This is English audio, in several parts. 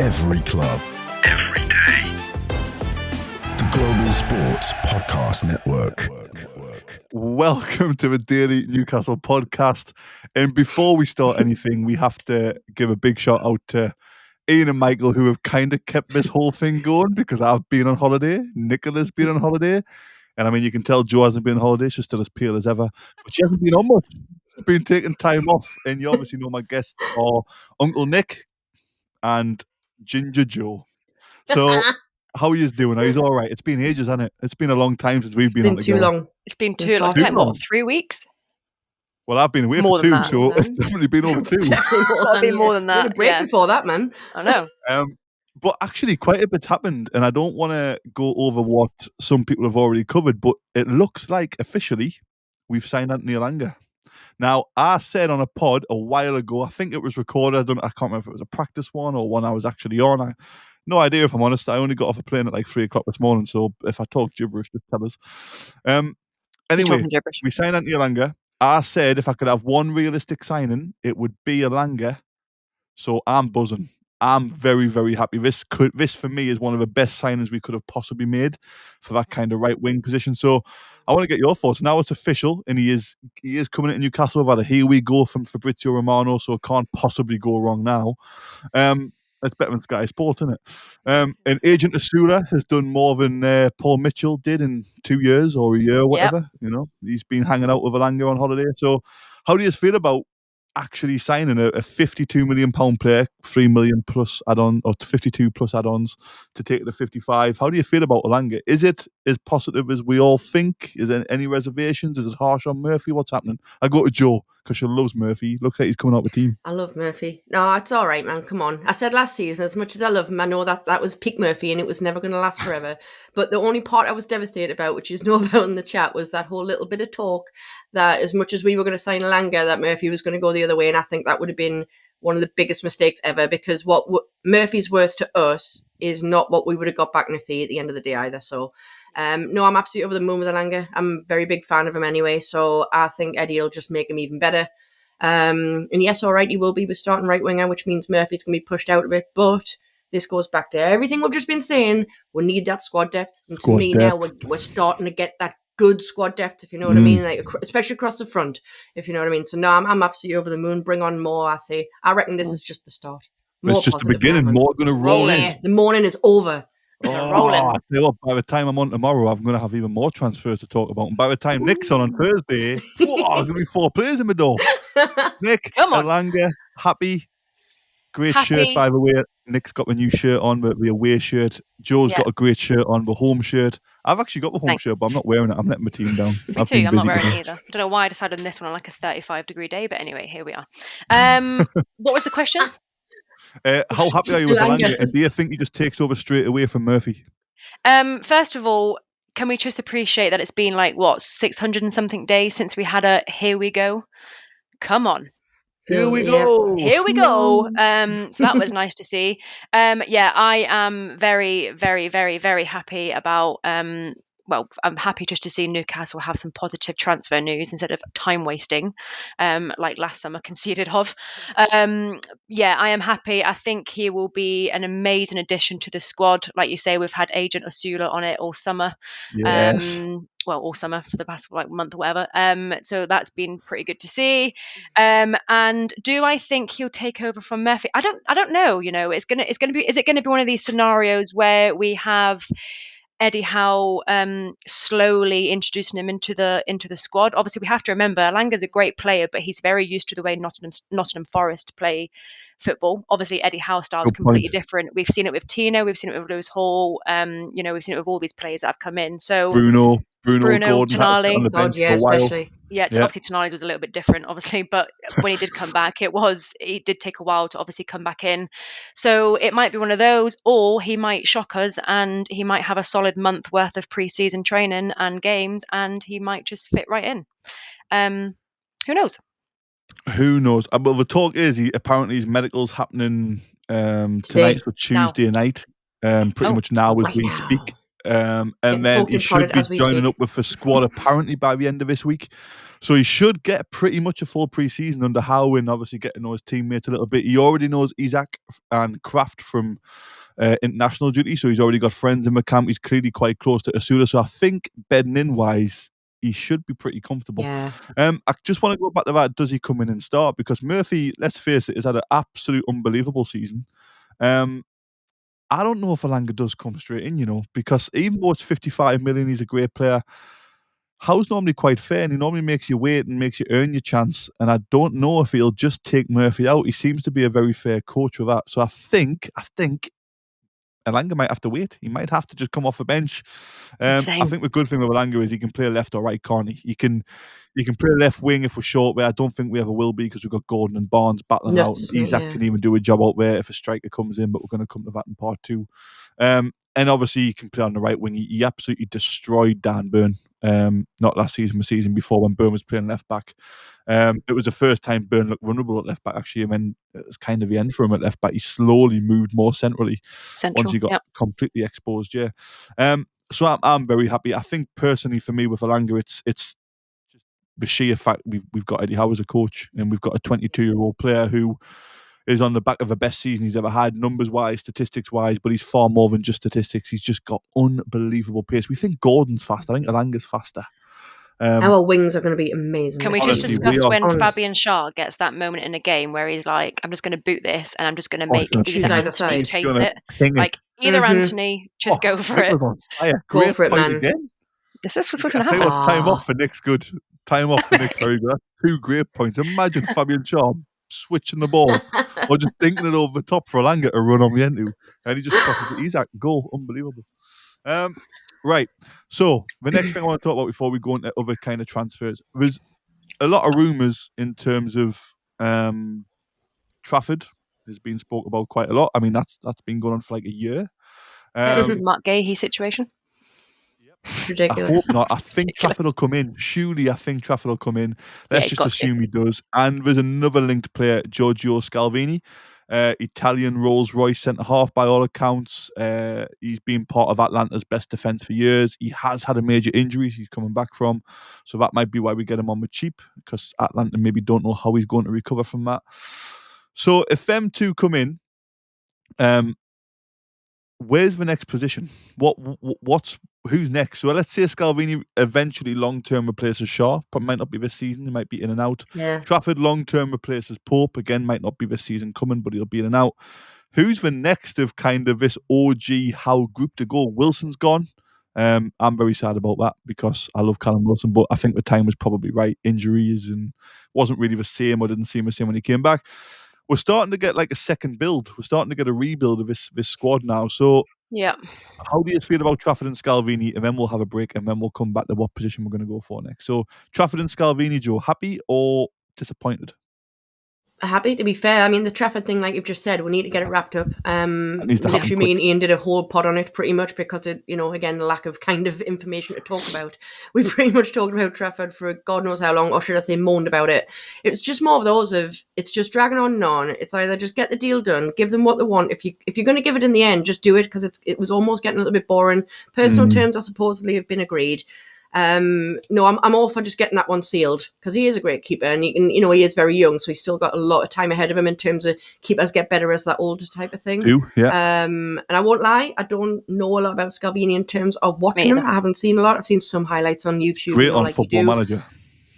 Every club. Every day. The Global Sports Podcast Network. Welcome to the Daily Newcastle podcast. And before we start anything, we have to give a big shout out to Ian and Michael, who have kind of kept this whole thing going because I've been on holiday, Nicola's been on holiday, and I mean, you can tell Jo hasn't been on holiday, she's still as pale as ever, but she hasn't been on much. She's been taking time off, and you obviously know my guests are Uncle Nick and Ginger Joe. So, how are you doing? Are you all right? It's been ages, hasn't it? It's been a long time since we've been on together. Long. It's been too long. Too long. 3 weeks? Well, I've been away More for than 2, that. so it's definitely been over 2. Gotta be more than that. We had a break yeah. before that, man. I know. But actually, quite a bit's happened, and I don't want to go over what some people have already covered, but it looks like officially we've signed Anthony Elanga. Now, I said on a pod a while ago, I think it was recorded, I can't remember if it was a practice one or one I was actually on. No idea, if I'm honest. I only got off a plane at like 3 o'clock this morning, so if I talk gibberish, just tell us. Anyway, we signed Anthony Elanga. I said if I could have one realistic signing, it would be Elanga. So I'm buzzing. I'm very, very happy. This for me is one of the best signings we could have possibly made for that kind of right wing position. So I want to get your thoughts. Now it's official, and he is coming into Newcastle. We've had a here we go from Fabrizio Romano, so it can't possibly go wrong now. That's better than Sky Sports, isn't it? And Agent Asula has done more than Paul Mitchell did in 2 years or a year or whatever. Yep. You know, he's been hanging out with Elanga on holiday. So how do you feel about actually signing a £52 million player, 3 million plus add-on, or 52 plus add-ons to take it to 55? How do you feel about Elanga? Is it as positive as we all think? Is there any reservations? Is it harsh on Murphy? What's happening? I go to Joe because she loves Murphy. Looks like he's coming out with the team. I love Murphy. No, it's all right, man. Come on. I said last season, as much as I love him, I know that was peak Murphy and it was never going to last forever. But the only part I was devastated about, which you know about in the chat, was that whole little bit of talk that as much as we were going to sign Elanga, that Murphy was going to go the other way. And I think that would have been one of the biggest mistakes ever, because what Murphy's worth to us is not what we would have got back in a fee at the end of the day either. So, no, I'm absolutely over the moon with Elanga. I'm a very big fan of him anyway. So I think Eddie will just make him even better. And yes, all right, he will be the starting right winger, which means Murphy's going to be pushed out a bit. But this goes back to everything we've just been saying. We need that squad depth. And to me now, we're starting to get that good squad depth, if you know what I mean, like especially across the front, if you know what I mean. So no, I'm absolutely over the moon. Bring on more. I reckon this is just the start. More it's just the beginning. More going to roll in. Yeah, the morning is over. Rolling. By the time I'm on tomorrow, I'm going to have even more transfers to talk about. And by the time Nick's on Thursday, there's going to be 4 players in the door. Nick, Elanga, happy. Great shirt, by the way. Nick's got the new shirt on, the away shirt. Joe's got a great shirt on, the home shirt. I've actually got the home shirt, but I'm not wearing it. I'm letting my team down. Me too. I'm not wearing it either. I don't know why I decided on this one on like a 35-degree day, but anyway, here we are. What was the question? How happy are you with Elanga? And do you think he just takes over straight away from Murphy? First of all, can we just appreciate that it's been like, 600 and something days since we had a here we go? Come on. Here we go. Here we go. So that was nice to see. I am very, very, very, very happy about I'm happy just to see Newcastle have some positive transfer news instead of time wasting, like last summer conceded of. I am happy. I think he will be an amazing addition to the squad. Like you say, we've had Agent Asula on it all summer. Yes. All summer for the past month or whatever. So that's been pretty good to see. And do I think he'll take over from Murphy? I don't know. You know, is it going to be one of these scenarios where we have Eddie Howe slowly introducing him into the squad? Obviously, we have to remember Elanga's a great player, but he's very used to the way Nottingham Forest play football. Obviously, Eddie Howe's style is completely different. We've seen it with Tino, we've seen it with Lewis Hall, we've seen it with all these players that have come in. So Bruno Gordon Tonali on the bench for a while. Especially. Obviously Tonali's was a little bit different, obviously, but when he did come back, it did take a while to obviously come back in. So it might be one of those, or he might shock us and he might have a solid month worth of pre-season training and games, and he might just fit right in. Who knows? Who knows? Well, the talk is apparently his medical's happening tonight, so Tuesday night, pretty much now as we speak. And then he should be joining up with the squad apparently by the end of this week. So he should get pretty much a full pre-season under Howe and obviously get to know his teammates a little bit. He already knows Isaac and Kraft from international duty, so he's already got friends in the camp. He's clearly quite close to Asula, so I think bedding in wise, he should be pretty comfortable. Yeah. I just want to go back to that. Does he come in and start? Because Murphy, let's face it, has had an absolute unbelievable season. I don't know if Elanga does come straight in, because even though it's 55 million, he's a great player. Howe's normally quite fair, and he normally makes you wait and makes you earn your chance. And I don't know if he'll just take Murphy out. He seems to be a very fair coach with that. So I think Elanga might have to wait. He might have to just come off the bench. I think the good thing with Elanga is he can play left or right, can't he? He can play left wing if we're short there. I don't think we ever will be because we've got Gordon and Barnes battling out. Isaac can even do a job out there if a striker comes in, but we're going to come to that in part 2. And obviously he can play on the right wing. He absolutely destroyed Dan Burn. Not last season, the season before when Burn was playing left back. It was the first time Burn looked vulnerable at left back, actually, and then it was kind of the end for him at left back. He slowly moved more centrally once he got completely exposed. Yeah. So I'm very happy. I think personally for me with Elanga, it's just the sheer fact we've got Eddie Howe as a coach, and we've got a 22-year-old player who is on the back of the best season he's ever had, numbers-wise, statistics-wise, but he's far more than just statistics. He's just got unbelievable pace. We think Gordon's fast. I think Elanga's faster. Our wings are going to be amazing. Can we just discuss when Fabian Schär gets that moment in a game where he's like, I'm just going to boot this and I'm just going to make either side chase it. Like, either Anthony, just go for it. Go for it, man. Again. Is this what's going to happen? Time off for Nick's good. Time off for Nick's very good. That's 2 great points. Imagine Fabian Schär switching the ball or just dinking it over the top for Elanga to run on the end to, and he just crosses it. Isaac, goal. Unbelievable. Right. So the next thing I want to talk about before we go into other kind of transfers, there's a lot of rumours in terms of Trafford has been spoke about quite a lot. I mean, that's been going on for like a year. This is Mark Gahey situation. Ridiculous. I hope not. I think Trafford will come in. Surely, I think Trafford will come in. Let's just assume he does. And there's another linked player, Giorgio Scalvini, Italian Rolls-Royce centre-half by all accounts. He's been part of Atlanta's best defence for years. He has had a major injury he's coming back from. So that might be why we get him on the cheap, because Atlanta maybe don't know how he's going to recover from that. So if them two come in, where's the next position? Who's next? So let's say Scalvini eventually long-term replaces Schär, but might not be this season. He might be in and out. Yeah. Trafford long-term replaces Pope. Again, might not be this season coming, but he'll be in and out. Who's the next of kind of this OG Howe group to go? Wilson's gone. I'm very sad about that because I love Callum Wilson, but I think the time was probably right. Injuries and wasn't really the same, or didn't seem the same when he came back. We're starting to get like a second build. We're starting to get a rebuild of this squad now. So yeah. How do you feel about Trafford and Scalvini? And then we'll have a break and then we'll come back to what position we're going to go for next. So Trafford and Scalvini, Joe, happy or disappointed? Happy, to be fair. I mean, the Trafford thing, like you've just said, we need to get it wrapped up. Literally, me and Ian did a whole pod on it pretty much because it, again, the lack of kind of information to talk about. We pretty much talked about Trafford for God knows how long, or should I say moaned about it. It's just more of those of, it's just dragging on and on. It's either just get the deal done, give them what they want. If you're going to give it in the end, just do it, because it was almost getting a little bit boring. Personal terms are supposedly have been agreed. No, I'm all for just getting that one sealed, because he is a great keeper, and he is very young, so he's still got a lot of time ahead of him in terms of keepers get better as that older type of thing. And I won't lie, I don't know a lot about Scalvini in terms of watching him. I haven't seen a lot. I've seen some highlights on YouTube. Great on Football Manager.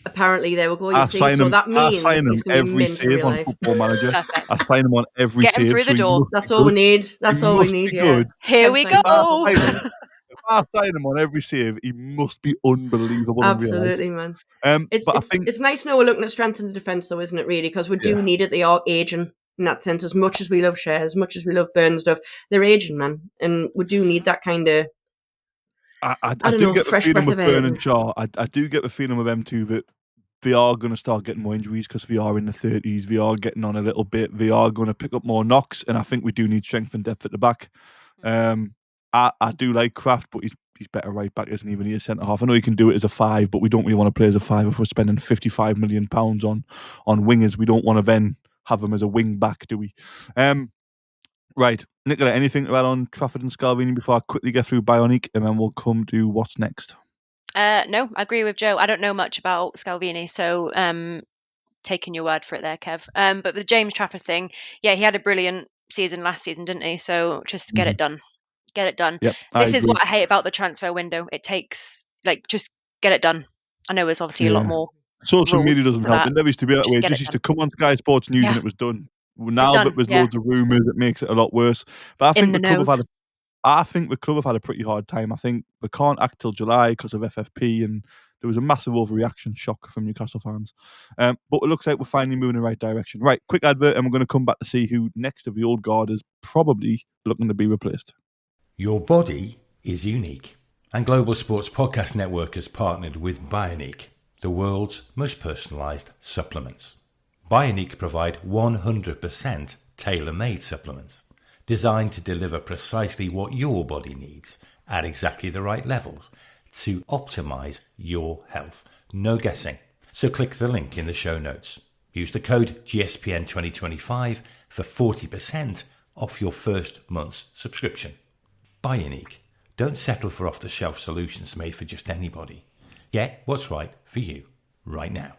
Apparently, there we go. You see, so that means I sign him every save on Football Manager. I sign him on every save. Get him through the door. That's all we need. That's all we need. Yeah. Here we go. If I sign him on every save, he must be unbelievable. Absolutely, man. It's nice to know we're looking at strength in the defence, though, isn't it, really? Because we do need it. They are aging in that sense. As much as we love Cher, as much as we love Burn stuff, they're aging, man. And we do need that kind of... I do get the feeling with Burn and Schär. I do get the feeling with them too that they are going to start getting more injuries because they are in the 30s. They are getting on a little bit. They are going to pick up more knocks, and I think we do need strength and depth at the back. I do like Kraft, but he's better right back, isn't he, when he is centre half? I know he can do it as a 5, but we don't really want to play as a 5 if we're spending £55 million on wingers. We don't want to then have him as a wing back, do we? Right, Nicola, anything to add on Trafford and Scalvini before I quickly get through Bioniq, and then we'll come to what's next? No, I agree with Joe. I don't know much about Scalvini, so taking your word for it there, Kev. But the James Trafford thing, yeah, he had a brilliant season last season, didn't he? So just get it done. Get it done. Yep, I This is agree. what I hate about the transfer window. It takes, just get it done. I know there's obviously a lot more. Social rules media doesn't to help. that. It never used to be that way. It Get just it used done. to come on Sky Sports News Yeah. and it was done. Now done, that there's yeah. loads of rumours, it makes it a lot worse. But I think In the the club have nose. had I think the club have had a pretty hard time. I think they can't act till July because of FFP, and there was a massive overreaction shock from Newcastle fans. But it looks like we're finally moving in the right direction. Right, quick advert, and we're going to come back to see who next of the old guard is probably looking to be replaced. Your body is unique, and Global Sports Podcast Network has partnered with Bioniq, the world's most personalised supplements. Bioniq provide 100% tailor-made supplements designed to deliver precisely what your body needs at exactly the right levels to optimise your health. No guessing. So click the link in the show notes. Use the code GSPN2025 for 40% off your first month's subscription. Bioniq. Don't settle for off-the-shelf solutions made for just anybody. Get what's right for you right now.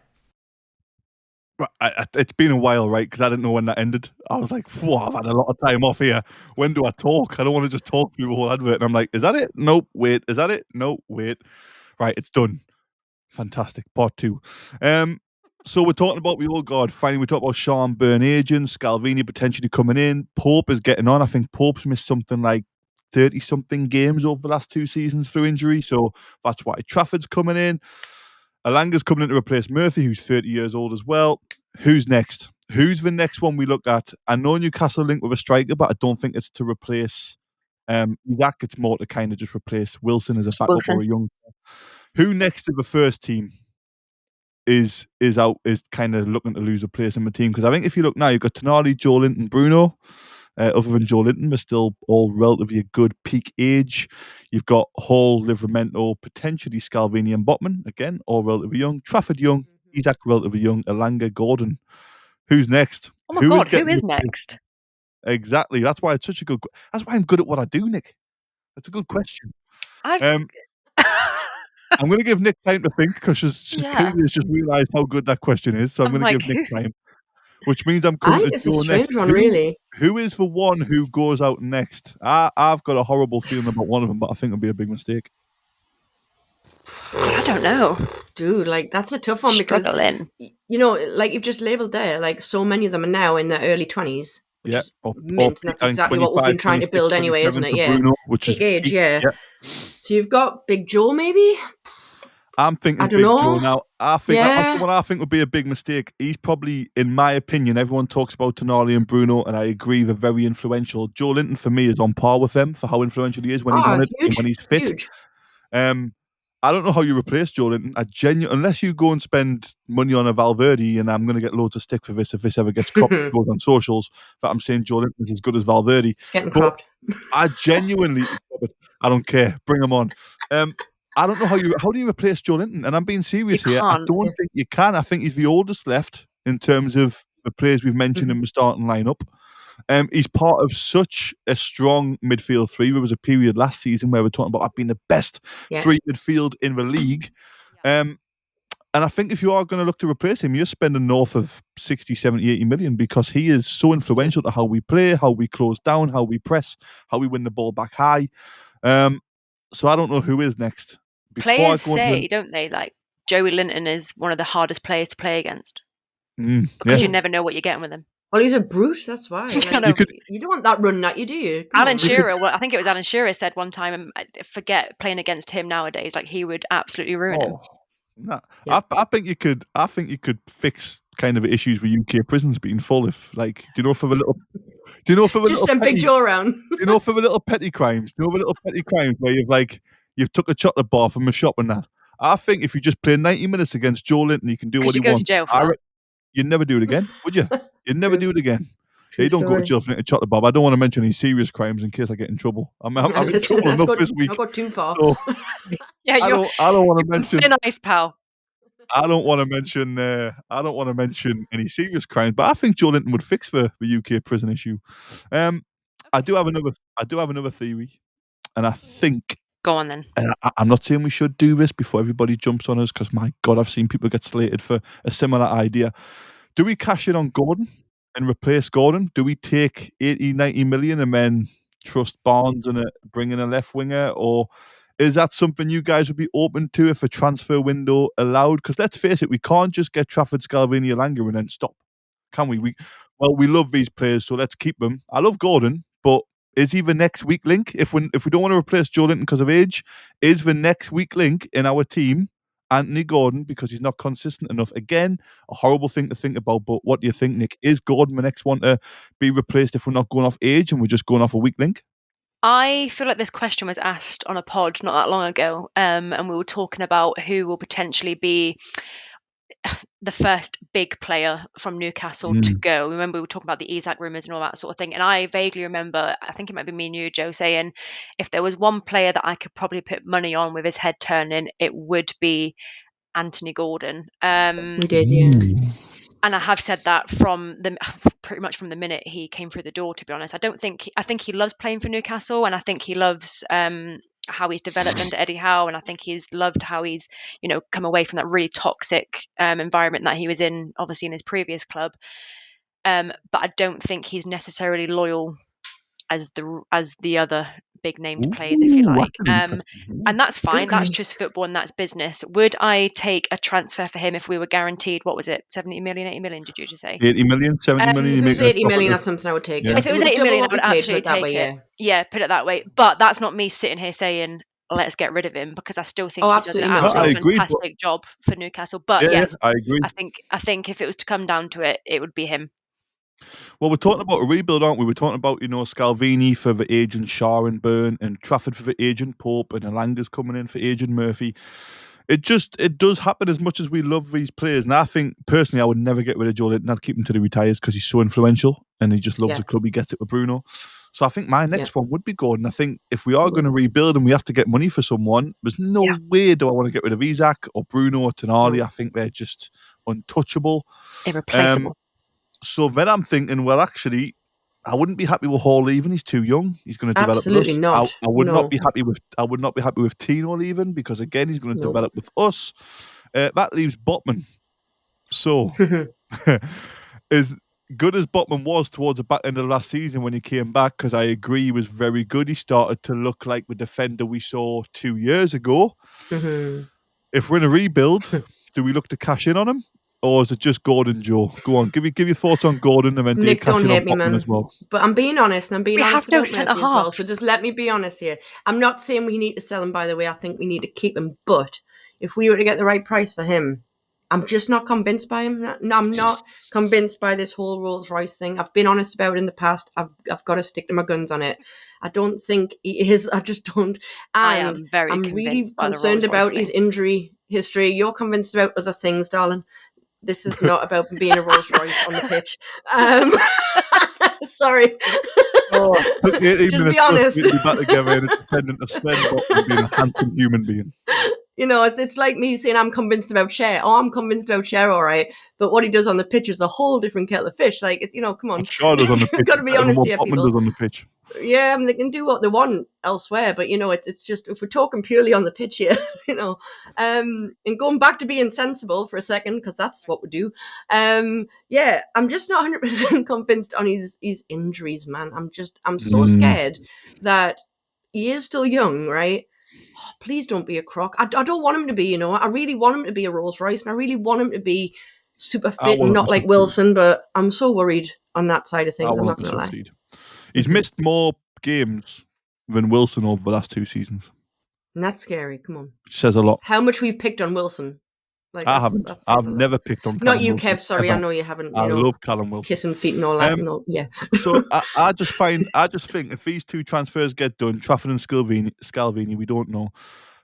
Right, it's been a while, right? Because I didn't know when that ended. I was like, I've had a lot of time off here. When do I talk? I don't want to just talk through the whole advert. And I'm like, is that it? Nope, wait. Is that it? Nope, wait. Right, it's done. Fantastic. Part 2. So we're talking about the old guard. Finally, we talk about Sean Byrne aging, Scalvini potentially coming in. Pope is getting on. I think Pope's missed something like 30-something games over the last 2 seasons through injury. So that's why Trafford's coming in. Elanga's coming in to replace Murphy, who's 30 years old as well. Who's next? Who's the next one we look at? I know Newcastle linked with a striker, but I don't think it's to replace Isaac. It's more to kind of just replace Wilson as a backup or a young. Who next to the first team is kind of looking to lose a place in the team? Because I think if you look now, you've got Tonali, Joe Linton, Bruno. Other than Joe Linton, they're still all relatively a good peak age. You've got Hall, Livramento, potentially Scalvini and Botman. Again, all relatively young. Trafford young. Isaac relatively young. Elanga, Gordon. Who's next? Oh my God, who is next? Exactly. That's why it's such a good. That's why I'm good at what I do, Nick. That's a good question. I'm going to give Nick time to think because she's clearly has just realised how good that question is. So I'm going to give Nick time, which means I'm coming to Joe next. One, really. Who is the one who goes out next? I've got a horrible feeling about one of them, but I think it'll be a big mistake. I don't know. Dude, like, that's a tough one because, you know, like you've just labelled there, like, so many of them are now in their early 20s, which is mint, and that's exactly what we've been trying to build anyway, isn't it? Yeah. Bruno, which peak is age, yeah. So you've got Big Joe, maybe? I'm thinking Big Joe now. That's the one I think would be a big mistake. He's probably, in my opinion, everyone talks about Tonali and Bruno, and I agree they're very influential. Joe Linton, for me, is on par with them for how influential he is when he's on it and when he's fit. Huge. I don't know how you replace Joe Linton. Unless you go and spend money on a Valverde, and I'm going to get loads of stick for this if this ever gets cropped and goes on socials, but I'm saying Joe Linton's as good as Valverde. It's getting cropped. I genuinely, I don't care. Bring him on. I don't know how do you replace Joe Linton? And I'm being serious here. I don't think you can. I think he's the oldest left in terms of the players we've mentioned in the starting lineup. He's part of such a strong midfield three. There was a period last season where we're talking about being the best three midfield in the league. And I think if you are going to look to replace him, you're spending north of 60, 70, 80 million because he is so influential to how we play, how we close down, how we press, how we win the ball back high. So I don't know who is next. Players say, don't they, like Joey Linton is one of the hardest players to play against because you never know what you're getting with him. Well, he's a brute, that's why. Like, you don't want that running at you, do you? Alan Shearer, I think it was Alan Shearer said one time, forget playing against him nowadays. Like, he would absolutely ruin him. Nah. Yeah. I think you could fix kind of issues with UK prisons being full if, like, do you know for the just send Big Joe around. Do you know for the little petty crimes? Do you know the little petty crimes where you've took a chocolate bar from a shop and that? I think if you just play 90 minutes against Joe Linton, he can do what he wants. To jail for that. You'd never do it again, would you? You'd never do it again. You don't go to jail for a chocolate bar. I don't want to mention any serious crimes in case I get in trouble. I'm in trouble enough this week. I've got too far. So I don't want to mention. Thin ice, pal. I don't want to mention any serious crimes, but I think Joe Linton would fix the UK prison issue. I do have another theory, and I think Go on then. And I'm not saying we should do this before everybody jumps on us, because my God, I've seen people get slated for a similar idea. Do we cash in on Gordon and replace Gordon? Do we take 80, 90 million and then trust Barnes and bring in a left winger? Or is that something you guys would be open to if a transfer window allowed? Because let's face it, we can't just get Trafford, Scalvini, Elanga and then stop, can we? We love these players, so let's keep them. I love Gordon, but is he the next weak link? If we don't want to replace Joe Linton because of age, is the next weak link in our team Anthony Gordon because he's not consistent enough? Again, a horrible thing to think about, but what do you think, Nick? Is Gordon the next one to be replaced if we're not going off age and we're just going off a weak link? I feel like this question was asked on a pod not that long ago, and we were talking about who will potentially be the first big player from Newcastle to go. Remember, we were talking about the Isak rumours and all that sort of thing. And I vaguely remember, I think it might be me and you, Joe, saying if there was one player that I could probably put money on with his head turning, it would be Anthony Gordon. We did, yeah. And I have said that pretty much from the minute he came through the door, to be honest. I think he loves playing for Newcastle, and I think he loves how he's developed under Eddie Howe, and I think he's loved how he's, come away from that really toxic environment that he was in, obviously in his previous club. But I don't think he's necessarily loyal as the other big named players, if you like. And that's fine. Okay. That's just football and that's business. Would I take a transfer for him if we were guaranteed, what was it, 70 million, 80 million, did you just say? 80 million, 70 million. If it was 80 million or something, I would take it. If it was 80 million, I would absolutely take it. it. Yeah, put it that way. But that's not me sitting here saying, let's get rid of him, because I still think he does an absolutely fantastic job for Newcastle. But yes, I agree. I think if it was to come down to it, it would be him. Well, we're talking about a rebuild, aren't we? We're talking about, Scalvini for the agent Shaw and Byrne, and Trafford for the agent Pope, and Elanga's coming in for agent Murphy. It does happen as much as we love these players. And I think, personally, I would never get rid of Joe Linton. I'd keep him till he retires because he's so influential and he just loves the club. He gets it with Bruno. So I think my next one would be Gordon. I think if we are going to rebuild and we have to get money for someone, there's no way do I want to get rid of Isak or Bruno or Tonali. I think they're just untouchable. Irreplaceable. So then I'm thinking, well, actually, I wouldn't be happy with Hall leaving. He's too young. He's going to develop with us. Absolutely not. I would not be happy with Tino leaving, because again, he's going to develop with us. That leaves Botman. So, as good as Botman was towards the back end of last season when he came back, because I agree he was very good. He started to look like the defender we saw 2 years ago. If we're in a rebuild, do we look to cash in on him? Or is it just Gordon, Joe? Go on, give your thoughts on Gordon, and then Nick, don't hate me, man. As well. But I'm being honest, and I'm being honest about Murphy as well. So just let me be honest here. I'm not saying we need to sell him, by the way. I think we need to keep him. But if we were to get the right price for him, I'm just not convinced by him. No, I'm not convinced by this whole Rolls Royce thing. I've been honest about it in the past. I've got to stick to my guns on it. I don't think he is. I just don't. And I'm really concerned about his injury history. You're convinced about other things, darling. This is not about being a Rolls Royce on the pitch. Sorry. Just be honest. Be back together and pretending to spend and being a handsome human being. It's like me saying I'm convinced about Cher. Oh, I'm convinced about Cher, all right. But what he does on the pitch is a whole different kettle of fish. Like, it's, come on. Cher does on the pitch. You've got to be honest here, people. Does on the pitch. Yeah, they can do what they want elsewhere, but it's just, if we're talking purely on the pitch here, and going back to being sensible for a second, because that's what we do. I'm just not 100% convinced on his injuries, man. I'm so scared that he is still young, right? Oh, please don't be a crock. I don't want him to be, I really want him to be a Rolls Royce, and I really want him to be super fit and not like Wilson, but I'm so worried on that side of things. I'm not going to lie. He's missed more games than Wilson over the last 2 seasons. And that's scary. Come on. Which says a lot. How much we've picked on Wilson. I haven't. I've never picked on Callum Not you, Wilson, Kev. Sorry, ever. I know you haven't. I love Callum Wilson. Kissing feet and all that. Yeah. So I just think if these 2 transfers get done, Trafford and Scalvini, we don't know.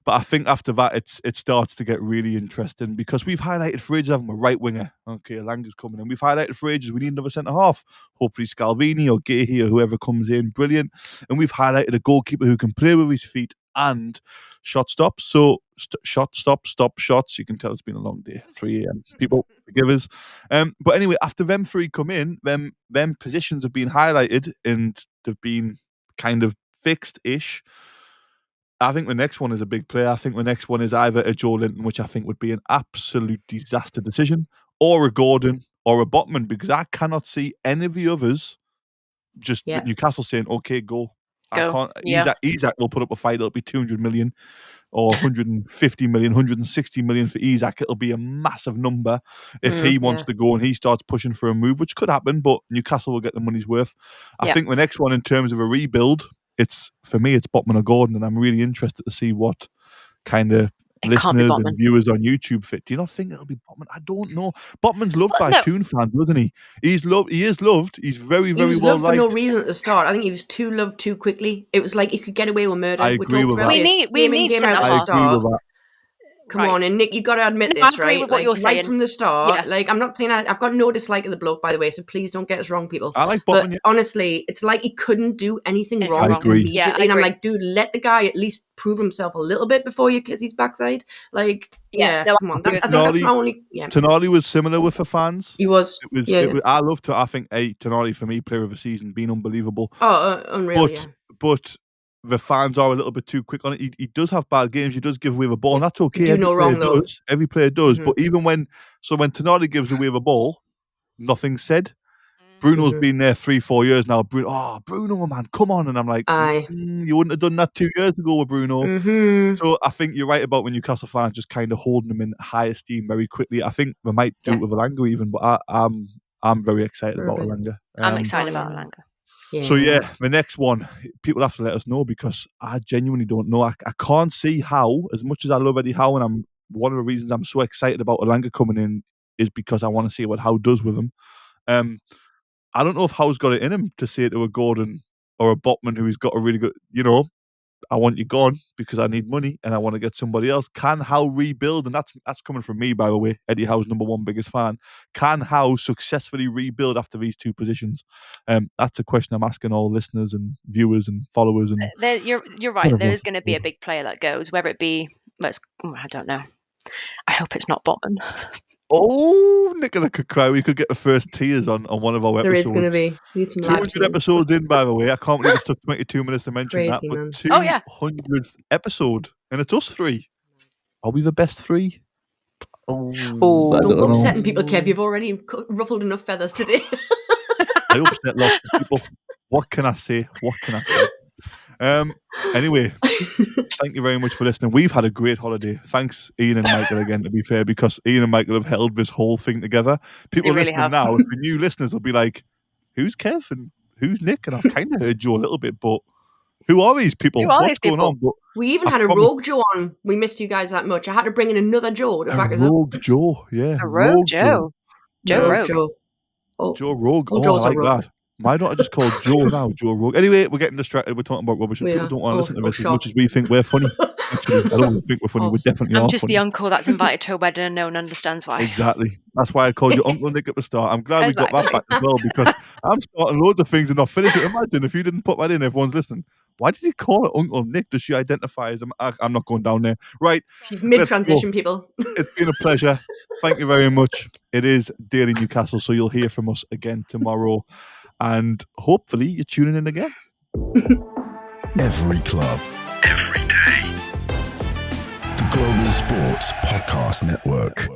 But I think after that, it starts to get really interesting, because we've highlighted for ages having a right winger. Okay, Elanga's coming in. We've highlighted for ages we need another centre half. Hopefully Scalvini or Gahey or whoever comes in, brilliant. And we've highlighted a goalkeeper who can play with his feet and shot stops. So stop shots. You can tell it's been a long day. 3 a.m. People, forgive us. But anyway, after them 3 come in, them positions have been highlighted and they've been kind of fixed-ish. I think the next one is a big player. I think the next one is either a Joe Linton, which I think would be an absolute disaster decision, or a Gordon or a Botman, because I cannot see any of the others just Newcastle saying, okay, go. I can't. Isak will put up a fight. It'll be 200 million or 150 million, 160 million for Isak. It'll be a massive number if he wants to go and he starts pushing for a move, which could happen, but Newcastle will get the money's worth. I think the next one in terms of a rebuild, for me, it's Botman or Gordon, and I'm really interested to see what kind of listeners and viewers on YouTube fit. Do you not think it'll be Botman? I don't know. Botman's loved by Toon fans, wasn't he? He is loved. He's very, very well liked. For no reason at the start. I think he was too loved too quickly. It was like he could get away with murder. I agree with that. We need game out I agree with that. Come on, and Nick, you got to admit this, I agree right? with what you're saying. Right from the start. Like, I'm not saying I've got no dislike of the bloke, by the way, so please don't get us wrong, people. I like Botman. But honestly, it's like he couldn't do anything wrong. I agree. And I'm like, dude, let the guy at least prove himself a little bit before you kiss his backside. Like, come on. I think that's my only. Tonali was similar with the fans. He was. It was. I loved it. I think Tonali for me, player of the season, been unbelievable. Oh, unreal. But the fans are a little bit too quick on it. He does have bad games. He does give away the ball, and that's okay. Every player does. But even when Tonali gives away the ball, nothing's said. Bruno's been there 3-4 years now. Bruno, man, come on. And I'm like, you wouldn't have done that 2 years ago with Bruno. So I think you're right about when Newcastle fans just kind of holding him in high esteem very quickly. I think they might do it with Elanga even, but I'm very excited about Elanga. I'm excited about Elanga. Yeah. So the next one, people have to let us know, because I genuinely don't know. I can't see how, as much as I love Eddie Howe, and one of the reasons I'm so excited about Elanga coming in is because I want to see what Howe does with him. I don't know if Howe's got it in him to say to a Gordon or a Botman who's got a really good, I want you gone because I need money and I want to get somebody else. Can Howe rebuild? And that's coming from me, by the way. Eddie Howe's #1 biggest fan. Can Howe successfully rebuild after these two positions? That's a question I'm asking all listeners and viewers and followers. And you're right. There is going to be a big player that goes, whether it be, I don't know. I hope it's not Botman. Oh, Nicola could cry. We could get the first tears on one of our episodes. There is going to be. 200 episodes in, by the way. I can't believe it took 22 minutes to mention that. But 200th episode, and it's us three. Are we the best three? Don't upsetting people, Kev. You've already ruffled enough feathers today. I upset lots of people. What can I say? Anyway, thank you very much for listening. We've had a great holiday. Thanks, Ian and Michael, again, to be fair, because Ian and Michael have held this whole thing together. People listening now, the new listeners will be like, who's Kev and who's Nick? And I've kind of heard Joe a little bit, but who are these people? What's going on? But we even had a rogue Joe on. We missed you guys that much. I had to bring in another Joe to back us up. Rogue Joe, yeah. A rogue Joe. Joe Rogue. Joe Rogue. I like that. Why don't I just call Joe now, Joe Rogue? Anyway, we're getting distracted. We're talking about rubbish. People don't want to listen to this as much as we think we're funny. Actually, I don't think we're funny. We definitely are. I'm just funny. the uncle that's invited to a wedding and no one understands why. Exactly. That's why I called you Uncle Nick at the start. I'm glad we got that back as well, because I'm starting loads of things and not finishing. Imagine if you didn't put that in, everyone's listening. Why did he call it Uncle Nick? Does she identify as him? I'm not going down there. Right. She's mid-transition, people. It's been a pleasure. Thank you very much. It is Daily Newcastle, so you'll hear from us again tomorrow. And hopefully you're tuning in again. Every club, every day. The Global Sports Podcast Network.